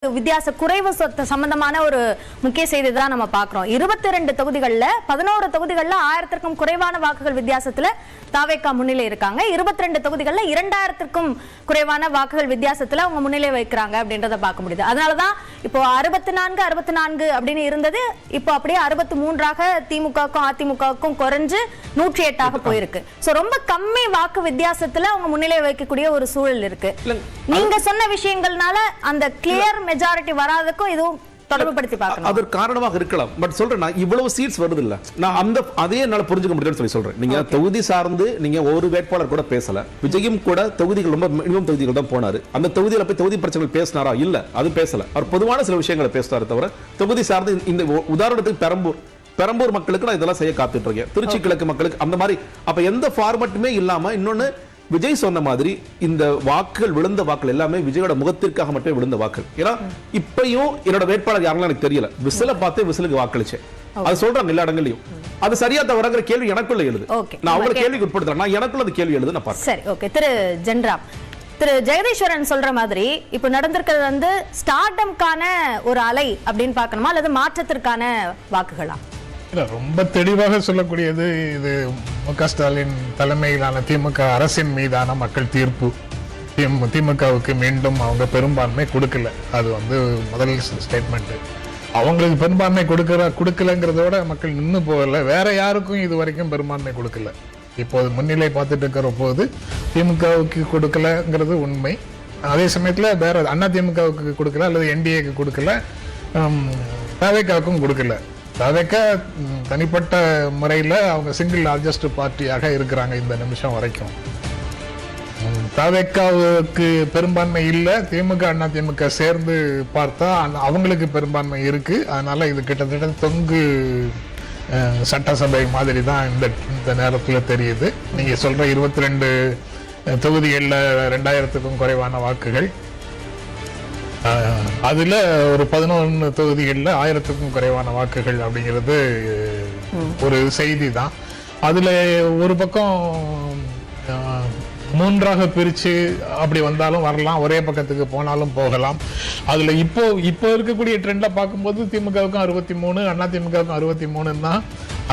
வித்தியாச குறைவு சம்பந்தமான ஒரு முக்கிய செய்தி தான் நம்ம பார்க்கிறோம். 22 தொகுதிகள்ல 11 தொகுதிகள்ல 1000க்கும் குறைவான வாக்குகள் வித்தியாசத்துல தாவேகா முன்னிலை இருக்காங்க. 22 தொகுதிகள்ல 2000க்கும் குறைவான வாக்குகள் வித்தியாசத்துல அவங்க முன்னிலை வைக்கிறாங்க அப்படின்றத பார்க்க முடியுது. அதனாலதான் இப்போ 64 அப்படின்னு இருந்தது, இப்போ அப்படியே 63ஆக திமுகவுக்கும் அதிமுகவுக்கும் குறைஞ்சு 108ஆக போயிருக்கு. சோ ரொம்ப கம்மி வாக்கு வித்தியாசத்துல அவங்க முன்னிலை வைக்கக்கூடிய ஒரு சூழல் இருக்கு. நீங்க சொன்ன விஷயங்கள்னால அந்த கிளியர் மெஜாரிட்டி வராததுக்கும் இதுவும் தொடர்புபடுத்தி பார்க்கணும். அது காரணமாக இருக்கலாம். பட் சொல்றேன், நான் இவ்வளவு சீட்ஸ் வருது இல்ல, நான் அந்த அதே என்னால புரிஞ்சுக்க முடியும்னு சொல்றேன். நீங்க தொகுதி சார்ந்து நீங்க ஒரு வேட்பாளர் கூட பேசல. விஜயும் கூட தொகுதிகள் ரொம்ப மினிமம் தொகுதிகள் தான் போனாரு. அந்த தொகுதியில போய் தொகுதி பிரச்சனைகள் பேசினாரா? இல்ல, அது பேசல. அவர் பொதுவான சில விஷயங்களை பேசினாரு தவிர தொகுதி சார்ந்து இந்த உதாரணத்துக்கு பெரம்பூர் மக்களுக்கு நான் இதெல்லாம் செய்ய காத்துட்டு இருக்கேன். திருச்சி கிழக்கு மக்களுக்கு அந்த மாதிரி அப்ப எந்த ஃபார்மட்டுமே இல்லாம இன்னொன்னு விஜய் சொன்ன மாதிரி இந்த வாக்குகள் விழுந்த வாக்குகள் எல்லாமே விஜயோட முகத்திற்காக மட்டுமே விழுந்த வாக்குகள். ஏன்னா இப்பயும் என்னோட வேட்பாளர் யாரெல்லாம் எனக்கு தெரியல, விசில பார்த்தே விசிலுக்கு வாக்களிச்சேன். அது சொல்றாங்க எல்லா இடங்களையும். அது சரியா தவறாங்கிற கேள்வி எனக்குள்ள எழுது. நான் அவங்கள கேள்விக்கு உட்படுத்துறேன், நான் எனக்குள்ள அந்த கேள்வி எழுது நான் பார்க்கிறேன். சரி, ஓகே. திரு ஜென்ராம், திரு ஜெகதீஸ்வரன் சொல்ற மாதிரி இப்ப நடந்திருக்கிறது வந்து ஸ்டார்டம்கான ஒரு அலை அப்படின்னு பார்க்கணுமா அல்லது மாற்றத்திற்கான வாக்குகளா? ரொம்ப தெளிவாக சொல்லக்கூடியது இது மு.க. ஸ்டாலின் தலைமையிலான திமுக அரசின் மீதான மக்கள் தீர்ப்பு. திமுகவுக்கு மீண்டும் அவங்க பெரும்பான்மை கொடுக்கல. அது வந்து முதல் ஸ்டேட்மெண்ட். அவங்களுக்கு பெரும்பான்மை கொடுக்கலங்கிறதோட மக்கள் நின்று போகல. வேற யாருக்கும் இது வரைக்கும் பெரும்பான்மை கொடுக்கல. இப்போது முன்னிலை பார்த்துட்டு இருக்கிற போது திமுகவுக்கு கொடுக்கலங்கிறது உண்மை. அதே சமயத்தில் வேற அதிமுகவுக்கு கொடுக்கல அல்லது என்டிஏக்கு கொடுக்கல, தாவேகாவுக்கும் கொடுக்கல. தாவேகா தனிப்பட்ட முறையில் அவங்க சிங்கிள் லார்ஜஸ்ட் பார்ட்டியாக இருக்கிறாங்க இந்த நிமிஷம் வரைக்கும். தாவேகாவுக்கு பெரும்பான்மை இல்லை, திமுக அதிமுக சேர்ந்து பார்த்தா அவங்களுக்கு பெரும்பான்மை இருக்கு. அதனால இது கிட்டத்தட்ட தொங்கு சட்டசபை மாதிரி தான் இந்த நேரத்தில் தெரியுது. நீங்க சொல்ற 22 தொகுதிகளில் 2000க்கும் குறைவான வாக்குகள், அதுல ஒரு 11 தொகுதிகளில் 1000க்கும் குறைவான வாக்குகள் அப்படிங்கிறது ஒரு செய்தி தான். அதுல ஒரு பக்கம் மூன்றாக பிரிச்சு அப்படி வந்தாலும் வரலாம், ஒரே பக்கத்துக்கு போனாலும் போகலாம். அதுல இப்போ இருக்கக்கூடிய ட்ரெண்ட்ல பார்க்கும்போது திமுகவுக்கும் 63, அதிமுகவுக்கும் 63 தான்.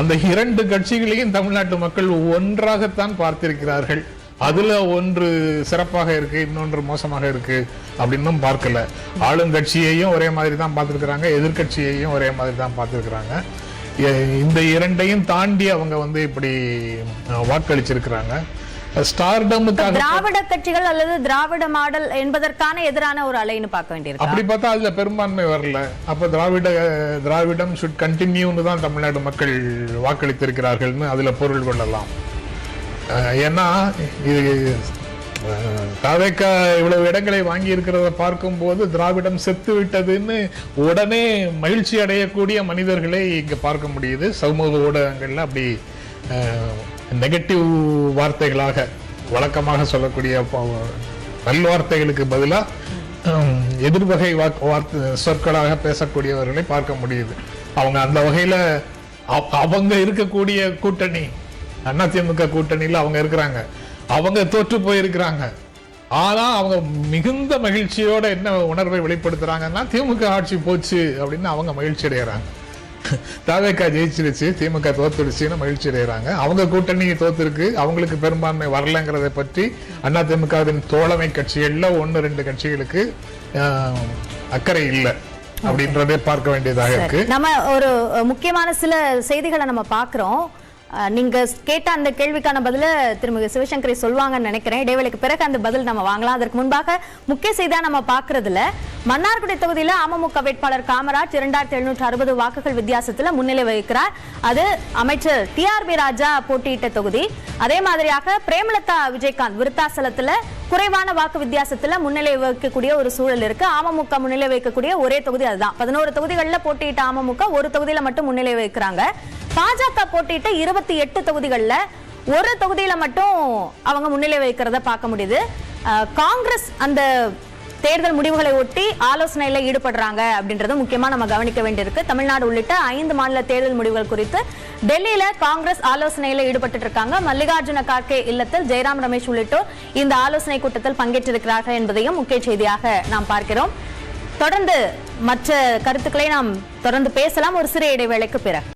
அந்த இரண்டு கட்சிகளையும் தமிழ்நாட்டு மக்கள் ஒன்றாகத்தான் பார்த்திருக்கிறார்கள். அதுல ஒன்று சிறப்பாக இருக்கு, இன்னொன்று மோசமாக இருக்கு அப்படின்னு பார்க்கல. ஆளுங்கட்சியையும் ஒரே மாதிரி தான் பார்த்துருக்குறாங்க, எதிர்கட்சியையும் ஒரே மாதிரி தான் பார்த்துருக்குறாங்க. இந்த இரண்டையும் தாண்டி அவங்க வந்து இப்படி வாக்களிச்சிருக்கிறாங்க. ஸ்டார்டமுக்காக திராவிட கட்சிகள் அல்லது திராவிட மாடல் என்பதற்கான எதிரான ஒரு அலைன்னு பார்க்க வேண்டியிருக்கு. அப்படி பார்த்தா அதுல பெரும்பான்மை வரல. அப்ப திராவிடம் ஷுட் கண்டினியூன்னு தான் தமிழ்நாடு மக்கள் வாக்களித்திருக்கிறார்கள்னு அதுல பொருள் கொள்ளலாம். ஏன்னா இது தாவேகா இவ்வளவு இடங்களை வாங்கி இருக்கிறத பார்க்கும் போது திராவிடம் செத்து விட்டதுன்னு உடனே மகிழ்ச்சி அடையக்கூடிய மனிதர்களை இங்க பார்க்க முடியுது. சமூக ஊடகங்கள்ல அப்படி நெகட்டிவ் வார்த்தைகளாக வழக்கமாக சொல்லக்கூடிய நல்வார்த்தைகளுக்கு பதிலா எதிர்வகை சொற்களாக பேசக்கூடியவர்களை பார்க்க முடியுது. அவங்க அந்த வகையில அவங்க இருக்கக்கூடிய கூட்டணி அதிமுக கூட்டணியில் அவங்க இருக்கிறாங்க, அவங்க தோற்று போயிருக்கிறாங்க. ஆனா அவங்க மிகுந்த மகிழ்ச்சியோட என்ன உணர்வை வெளிப்படுத்துறாங்கன்னா திமுக ஆட்சி போச்சு அப்படின்னு அவங்க மகிழ்ச்சி அடைகிறாங்க. தாவேகா ஜெயிச்சிருச்சு, திமுக தோத்துடுச்சுன்னு மகிழ்ச்சி அடைகிறாங்க. அவங்க கூட்டணி தோத்துருக்கு, அவங்களுக்கு பெரும்பான்மை வரலங்கிறத பற்றி அதிமுகவின் தோழமை கட்சிகள்ல 1-2 கட்சிகளுக்கு அக்கறை இல்லை அப்படின்றதே பார்க்க வேண்டியதாக இருக்கு. நம்ம ஒரு முக்கியமான சில செய்திகளை நம்ம பார்க்கிறோம். நீங்க கேட்ட அந்த கேள்விக்கான பதில திருமதி சிவசங்கரி சொல்வாங்கன்னு நினைக்கிறேன். இடைவேளைக்கு பிறகு அந்த பதில் நம்ம வாங்கலாம். அதற்கு முன்பாக முக்கிய செய்தியா நம்ம பாக்குறதுல மன்னார்குடி தொகுதியில அமமுக வேட்பாளர் காமராஜ் 2760 வாக்குகள் வித்தியாசத்துல முன்னிலை வகிக்கிறார். அது அமைச்சர் TRB ராஜா போட்டியிட்ட தொகுதி. அதே மாதிரியாக பிரேமலதா விஜயகாந்த் விருத்தாசலத்துல குறைவான வாக்கு வித்தியாசத்துல முன்னிலை வகிக்கக்கூடிய ஒரு சூழல் இருக்கு. அமமுக முன்னிலை வைக்கக்கூடிய ஒரே தொகுதி அதுதான். 11 தொகுதிகளில் போட்டியிட்ட அமமுக ஒரு தொகுதியில மட்டும் முன்னிலை வைக்கிறாங்க. பாஜக போட்டியிட்ட 28 தொகுதிகள்ல ஒரு தொகுதியில மட்டும் அவங்க முன்னிலை வைக்கிறத பார்க்க முடியுது. காங்கிரஸ் அந்த தேர்தல் முடிவுகளை ஒட்டி ஆலோசனையில ஈடுபடுறாங்க அப்படின்றது முக்கியமா நம்ம கவனிக்க வேண்டியிருக்கு. தமிழ்நாடு உள்ளிட்ட 5 மாநில தேர்தல் முடிவுகள் குறித்து டெல்லியில காங்கிரஸ் ஆலோசனையில ஈடுபட்டு இருக்காங்க. மல்லிகார்ஜுன கார்கே இல்லத்தில் ஜெயராம் ரமேஷ் உள்ளிட்டோர் இந்த ஆலோசனை கூட்டத்தில் பங்கேற்றிருக்கிறார்கள் என்பதையும் முக்கிய செய்தியாக நாம் பார்க்கிறோம். தொடர்ந்து மற்ற கருத்துக்களை நாம் தொடர்ந்து பேசலாம் ஒரு சிறிய இடைவேளைக்கு பிறகு.